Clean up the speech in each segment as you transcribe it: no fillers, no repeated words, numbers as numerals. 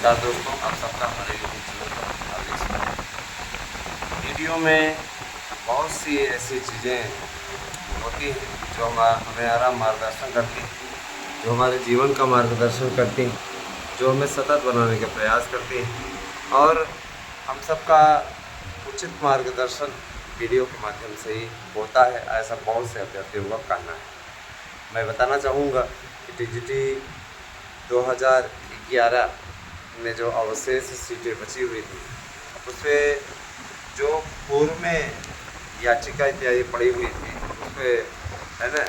नमस्कार दोस्तों, आप सबका हमारे यूट्यूब चैनल पर हार्दिक स्वागत। वीडियो में बहुत सी ऐसी चीज़ें होती हैं जो हमारा मार्गदर्शन करती हैं, जो हमारे जीवन का मार्गदर्शन करती हैं, जो हमें सतत बनाने का प्रयास करती हैं और हम सबका उचित मार्गदर्शन वीडियो के माध्यम से ही होता है, ऐसा बहुत से अभ्यर्थियों का कहना है। मैं बताना चाहूँगा कि टीजीटी 2011 में जो अवशेष सीटें बची हुई थी, उसमें जो पूर्व में याचिका इत्यादि पड़ी हुई थी, उसमें है ना,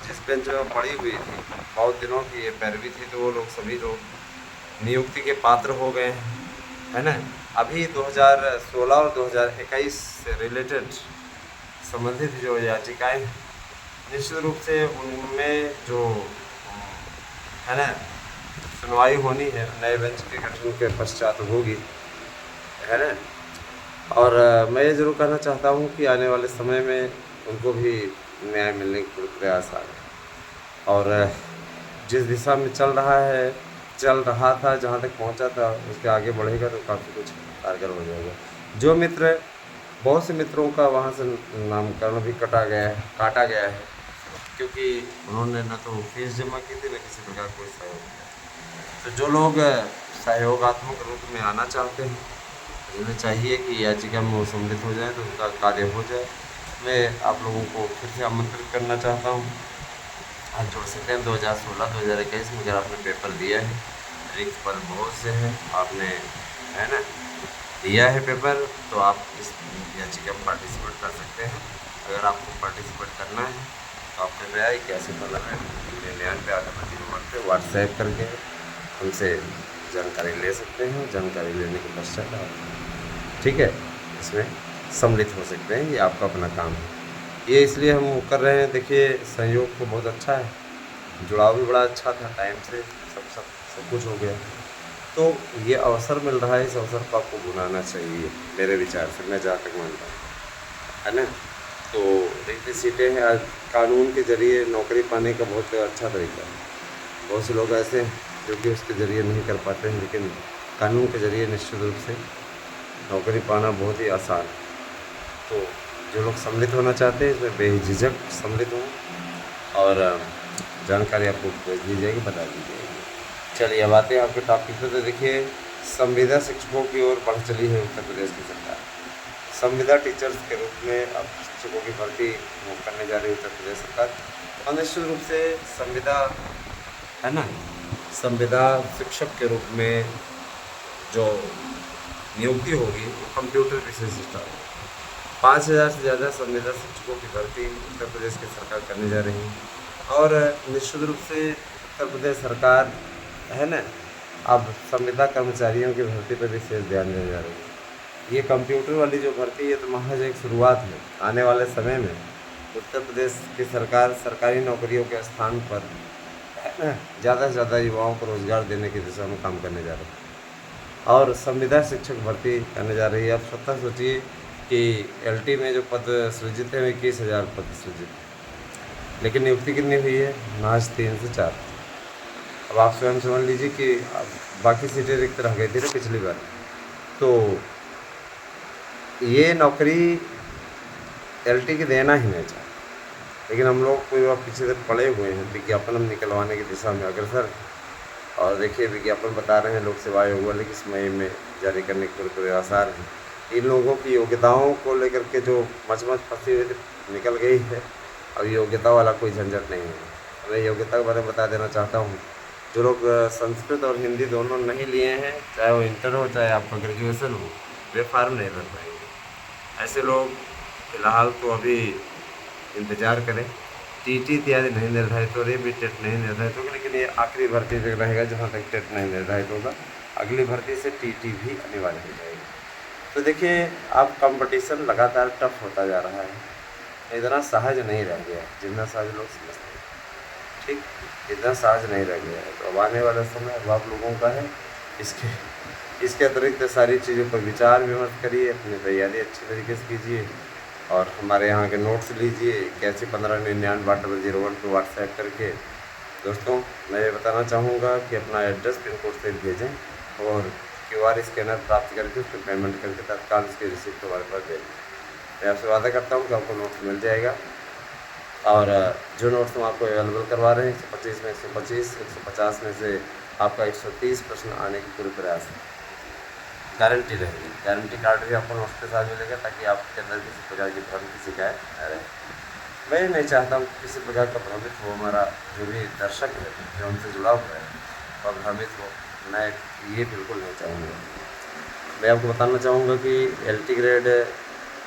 जिस बेंच में पड़ी हुई थी, बहुत दिनों की ये पैरवी थी, तो वो लोग सभी लोग नियुक्ति के पात्र हो गए हैं, है ना। अभी 2016 और 2021 से रिलेटेड संबंधित जो याचिकाएं हैं, निश्चित रूप से उनमें जो है ना सुनवाई होनी है, नए बेंच के गठन के पश्चात होगी, है ना। और मैं ये ज़रूर कहना चाहता हूँ कि आने वाले समय में उनको भी न्याय मिलने के पूरे प्रयास आ रहे और जिस दिशा में चल रहा था, जहाँ तक पहुँचा था, उसके आगे बढ़ेगा तो काफ़ी कुछ कारगर हो जाएगा। जो मित्र, बहुत से मित्रों का वहाँ से नामकरण भी काटा गया है, क्योंकि उन्होंने न तो फीस जमा की थी, न किसी प्रकार कोई सहयोग किया। तो जो लोग सहयोगात्मक रूप में आना चाहते हैं, उन्हें चाहिए कि याचिका में वो सम्मिलित हो जाए, तो उनका कार्य हो जाए। मैं आप लोगों को फिर से आमंत्रित करना चाहता हूँ, आप जोड़ सकते हैं 2016-2021 में अगर आपने पेपर दिया है, रिक्त पद बहुत से हैं, आपने है ना दिया है पेपर, तो आप इस याचिका में पार्टिसिपेट कर सकते हैं। अगर आपको पार्टिसिपेट करना है तो आप कृपया 81 नंबर पे व्हाट्सएप करके उनसे जानकारी ले सकते हैं। जानकारी लेने के पश्चात आप ठीक है इसमें सम्मिलित हो सकते हैं। ये आपका अपना काम है, ये इसलिए हम कर रहे हैं। देखिए, सहयोग तो बहुत अच्छा है, जुड़ाव भी बड़ा अच्छा था, टाइम से सब कुछ हो गया, तो ये अवसर मिल रहा है, इस अवसर को आपको भुलाना चाहिए, मेरे विचार से, मैं जहाँ तक मानता हूँ, है ना। तो रिक्त सीटें हैं, आज कानून के ज़रिए नौकरी पाने का बहुत अच्छा तरीका है। बहुत से लोग ऐसे हैं जो कि उसके ज़रिए नहीं कर पाते हैं, लेकिन कानून के ज़रिए निश्चित रूप से नौकरी पाना बहुत ही आसान है। तो जो लोग सम्मिलित होना चाहते हैं, इसमें बेझिझक सम्मिलित हों और जानकारी आपको भेज दी जाएगी, बता दी जाएगी। चलिए अब आते हैं आपके टॉपिक पे। तो देखिए, संविदा शिक्षकों की ओर बढ़ चली है उत्तर प्रदेश की सरकार। संविदा टीचर्स के रूप में अब शिक्षकों की भर्ती करने जा रही है उत्तर प्रदेश सरकार, और निश्चित रूप से संविदा, है ना, संविदा शिक्षक के रूप में जो नियुक्ति होगी वो कंप्यूटर विशेष स्टाफ 5000 से ज़्यादा संविदा शिक्षकों की भर्ती उत्तर प्रदेश की सरकार करने जा रही है। और निश्चित रूप से उत्तर प्रदेश सरकार, है ना, अब संविदा कर्मचारियों की भर्ती पर विशेष ध्यान देने जा रही है। ये कंप्यूटर वाली जो भर्ती है तो महज एक शुरुआत है। आने वाले समय में उत्तर प्रदेश की सरकार सरकारी नौकरियों के स्थान पर, है ना, ज़्यादा से ज़्यादा युवाओं को रोज़गार देने की दिशा में काम करने जा रही है और संविदा शिक्षक भर्ती करने जा रही है। आप स्वतः सोचिए कि एलटी में जो पद सृजित है, 21,000 पद सृजित है, लेकिन नियुक्ति कितनी हुई है? महज 3 से 4। अब आप स्वयं समझ लीजिए कि बाकी सीटें रिक्त रह गई थी ना पिछली बार। तो ये नौकरी एलटी की देना ही नहीं चाहिए, लेकिन हम लोग कोई बात पीछे से पड़े हुए हैं, विज्ञापन हम निकलवाने की दिशा में अग्रसर। और देखिए, विज्ञापन बता रहे हैं लोक सेवा आयोग वाले किस मई में जारी करने के पूरे आसार हैं। इन लोगों की योग्यताओं को लेकर के जो मच फंसी हुई निकल गई है, अब योग्यता वाला कोई झंझट नहीं है। मैं योग्यता के बारे में बता देना चाहता हूँ, जो लोग संस्कृत और हिंदी दोनों नहीं लिए हैं, चाहे वो इंटर हो चाहे आपका ग्रेजुएसन हो, वे फार्म नहीं भर पाएंगे। ऐसे लोग फिलहाल तो अभी इंतज़ार करें। टीटी इत्यादि नहीं निर्धारित हो रही, भी टेट नहीं निर्धारित होगा, लेकिन ये आखिरी भर्ती तक रहेगा जहाँ तक टेट नहीं निर्धारित होगा। अगली भर्ती से टीटी भी अनिवार्य हो जाएगी। तो देखिए, अब कंपटीशन लगातार टफ होता जा रहा है, इतना सहज नहीं रह गया जितना सहज लोग समझते हैं, ठीक, इतना सहज नहीं रह गया है। तो अब आने वाला समय अब आप लोगों का है। इसके अतिरिक्त सारी चीज़ों पर विचार विमर्श करिए, अपनी तैयारी अच्छी तरीके से कीजिए और हमारे यहाँ के नोट्स लीजिए 811599 पर व्हाट्सएप करके। दोस्तों, मैं ये बताना चाहूँगा कि अपना एड्रेस पिन कोड से भेजें, और QR स्कैनर प्राप्त करके उस पर पेमेंट करके तत्काल उसकी रिसिप्ट हमारे पास भेज दें। मैं आपसे वादा करता हूँ कि आपको नोट्स मिल जाएगा। और जो नोट्स हम आपको अवेलेबल करवा रहे हैं 125 में 125, 150 में से आपका 130 प्रश्न आने की पूरी प्रयास है, गारंटी रहेगी। गारंटी कार्ड भी आपको नोट्स के साथ मिलेगा ताकि आपके अंदर किसी प्रकार की भ्रम की शिकायत न रहे। मैं नहीं चाहता हूँ किसी प्रकार का भ्रमित हो, हमारा जो भी दर्शक है जो हमसे जुड़ा हुआ है वह भ्रमित हो, मैं ये बिल्कुल नहीं चाहूँगा। मैं आपको बताना चाहूँगा कि LT ग्रेड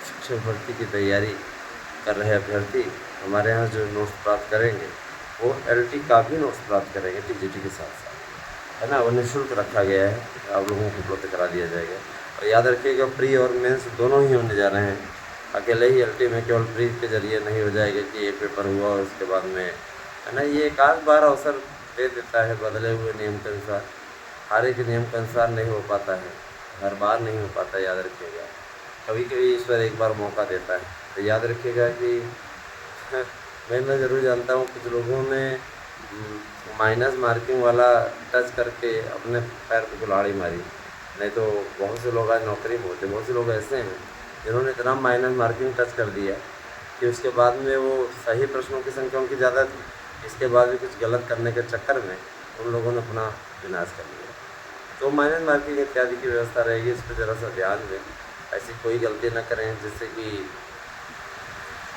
शिक्षक भर्ती की तैयारी कर रहे अभ्यर्थी हमारे यहाँ जो नोट्स प्राप्त करेंगे वो LT का भी नोट्स प्राप्त करेंगे TGT के साथ साथ, है ना। वो निःशुल्क रखा गया है, आप लोगों को उपलब्ध करा दिया जाएगा। और याद रखिएगा प्री और मेंस दोनों ही होने जा रहे हैं, अकेले ही LT में केवल प्री के जरिए नहीं हो जाएगा कि एक पेपर हुआ और उसके बाद में, है ना, ये एक आध बार अवसर दे देता है बदले हुए नियम के अनुसार। हर एक नियम के अनुसार नहीं हो पाता है, हर बार नहीं हो पाता, याद रखिएगा। कभी कभी ईश्वर एक बार मौका देता है, तो याद रखिएगा कि मैं ज़रूर जानता हूँ कुछ लोगों ने माइनस मार्किंग वाला टच करके अपने पैर पे कुल्हाड़ी मारी, नहीं तो बहुत से लोग आज नौकरी में होते। बहुत से लोग ऐसे हैं जिन्होंने इतना माइनस मार्किंग टच कर दिया कि उसके बाद में वो सही प्रश्नों की संख्या उनकी ज़्यादा थी, इसके बाद भी कुछ गलत करने के चक्कर में उन लोगों ने अपना विनाश कर लिया। तो माइनस मार्किंग इत्यादि की व्यवस्था रहेगी, इस पर ज़रा सा ध्यान दें, ऐसी कोई गलती न करें जिससे कि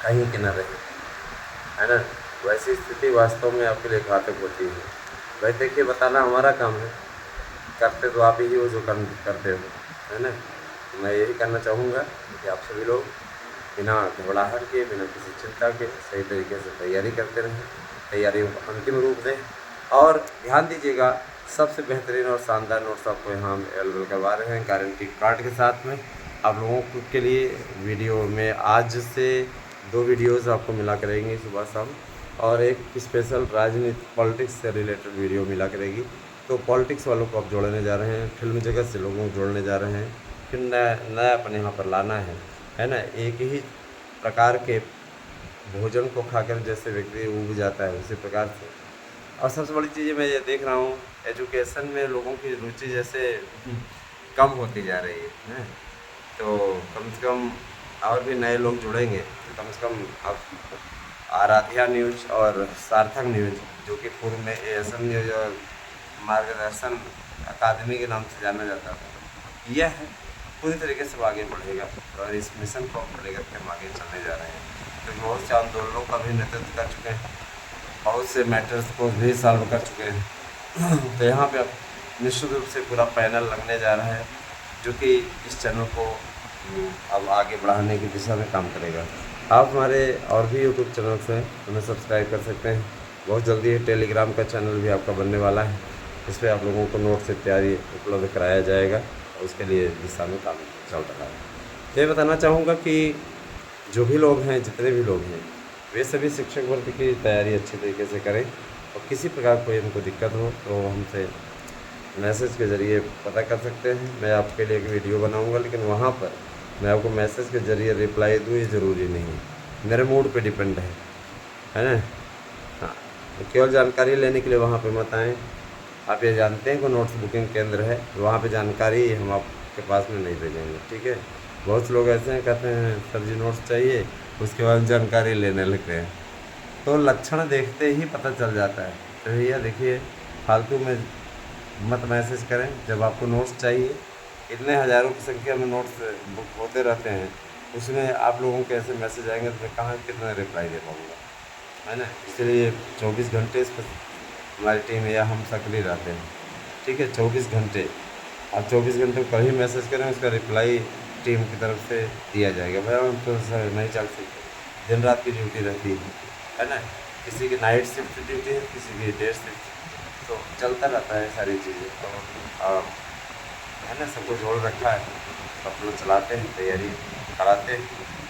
कहीं की न रहे, है ना। वैसी स्थिति वास्तव में आपके लिए घातक होती है। भाई देखिए, बताना हमारा काम है, करते तो आप ही हो जो करते हो, है ना। तो मैं यही करना चाहूँगा कि आप सभी लोग बिना घबराहट के, बिना किसी चिंता के सही तरीके से तैयारी करते रहें, तैयारियों को अंतिम रूप दें। और ध्यान दीजिएगा, सबसे बेहतरीन और शानदार नोट्स आपको यहाँ अवेलेबल करवा रहे हैं गारंटी कार्ड के साथ में। आप लोगों के लिए वीडियो में आज से 2 वीडियोज़ आपको मिला करेंगी सुबह शाम, और एक स्पेशल राजनीति पॉलिटिक्स से रिलेटेड वीडियो मिला करेगी। तो पॉलिटिक्स वालों को आप जोड़ने जा रहे हैं, फिल्म जगत से लोगों को जोड़ने जा रहे हैं, फिर नया अपने यहाँ पर लाना है ना। एक ही प्रकार के भोजन को खाकर जैसे व्यक्ति ऊब जाता है उसी प्रकार से। और सबसे बड़ी चीज़ मैं ये देख रहा हूँ, एजुकेशन में लोगों की रुचि जैसे कम होती जा रही है। तो कम से कम और भी नए लोग जुड़ेंगे तो कम से कम अब आराध्या न्यूज़ और सार्थक न्यूज़, जो कि पूर्व में ASM न्यूज़ और मार्गदर्शन अकादमी के नाम से जाना जाता था, यह पूरी तरीके से आगे बढ़ेगा और इस मिशन को लेकर के हम आगे चलने जा रहे हैं। तो बहुत से आंदोलनों का भी नेतृत्व कर चुके हैं, बहुत से मैटर्स को भी सॉल्व कर चुके हैं। तो यहाँ पे अब निश्चित रूप से पूरा पैनल लगने जा रहा है जो कि इस चैनल को अब आगे बढ़ाने की दिशा में काम करेगा। आप हमारे और भी यूट्यूब चैनल्स हैं उन्हें सब्सक्राइब कर सकते हैं। बहुत जल्दी टेलीग्राम का चैनल भी आपका बनने वाला है, इस पर आप लोगों को नोट्स इत्यादि उपलब्ध कराया जाएगा और उसके लिए दिशा में काम चल रहा है। तो ये बताना चाहूँगा कि जो भी लोग हैं, जितने भी लोग हैं, वे सभी शिक्षक भर्ती की तैयारी अच्छी तरीके से करें और किसी प्रकार कोई उनको दिक्कत हो तो हमसे मैसेज के ज़रिए पता कर सकते हैं। मैं आपके लिए एक वीडियो बनाऊंगा, लेकिन वहाँ पर मैं आपको मैसेज के ज़रिए रिप्लाई दूँ ये ज़रूरी नहीं है, मेरे मूड पे डिपेंड है ना। हाँ, तो केवल जानकारी लेने के लिए वहाँ पे मत आएँ। आप ये जानते हैं कि नोट्स बुकिंग केंद्र है, वहाँ पे जानकारी हम आपके पास में नहीं भेजेंगे, ठीक है। बहुत से लोग ऐसे हैं, कहते हैं सर जी नोट्स चाहिए, उसके बाद जानकारी लेने लगते हैं, तो लक्षण देखते ही पता चल जाता है। तो भैया देखिए, फालतू में मत मैसेज करें। जब आपको नोट्स चाहिए, इतने हज़ारों की संख्या में नोट्स बुक होते रहते हैं, उसमें आप लोगों के ऐसे मैसेज आएंगे तो मैं कहाँ कितना रिप्लाई दे पाऊँगा, है ना। इसलिए 24 घंटे इस पर हमारी टीम या हम सक्रिय रहते हैं, ठीक है। 24 घंटे, आप 24 घंटे कल ही मैसेज करें, उसका रिप्लाई टीम की तरफ से दिया जाएगा। भाई हम तो नहीं चल सकते, दिन रात की ड्यूटी रहती है ना। किसी की नाइट शिफ्ट ड्यूटी है, किसी की डे शिफ्ट, तो चलता रहता है सारी चीज़ें। और है ना, सबको जोड़ रखा है, सब लोग चलाते हैं, तैयारी कराते हैं,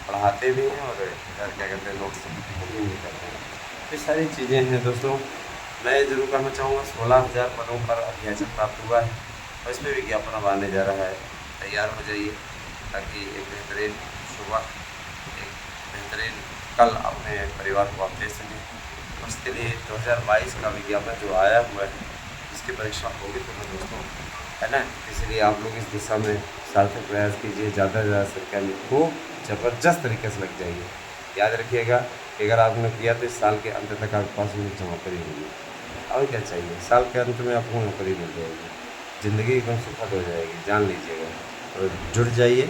पढ़ाते भी हैं और इधर क्या कहते हैं नोट्स बुकिंग भी करते हैं। ये सारी चीज़ें हैं दोस्तों। मैं ज़रूर कहना चाहूँगा 16,000 पदों पर अभ्याचन प्राप्त हुआ है और इस पर विज्ञापन अब आने जा रहा है। तैयार हो जाइए ताकि एक बेहतरीन सुबह, एक बेहतरीन कल अपने परिवार को आप दे सकें। उसके लिए 2022 का विज्ञापन जो आया हुआ है, इसकी परीक्षा होगी तो मैं दोस्तों है ना। इसलिए आप लोग इस दिशा में सार्थक प्रयास कीजिए, ज़्यादा से ज़्यादा सरकार में खूब ज़बरदस्त तरीके से लग जाइए। याद रखिएगा कि अगर आपने किया तो इस साल के अंत तक आपके पास में नौकरी होगी। और क्या चाहिए, साल के अंत में आपको नौकरी मिल जाएगी, ज़िंदगी एकदम सुखद हो जाएगी, जान लीजिएगा। और जुट जाइए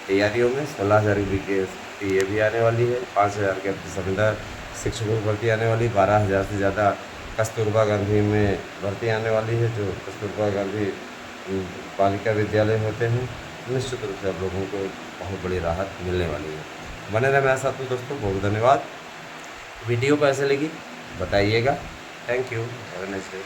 तैयारियों में। 16,000 की ये भी आने वाली है, 5,000 के संविदा शिक्षकों की भर्ती आने वाली, 12,000 से ज़्यादा कस्तूरबा गांधी में भर्ती आने वाली है, जो कस्तूरबा गांधी बालिका विद्यालय होते हैं। निश्चित रूप से आप लोगों को बहुत बड़ी राहत मिलने वाली है। बने रहे मेरे साथ में दोस्तों, बहुत धन्यवाद। वीडियो कैसे लगी बताइएगा। Thank you, have a nice day.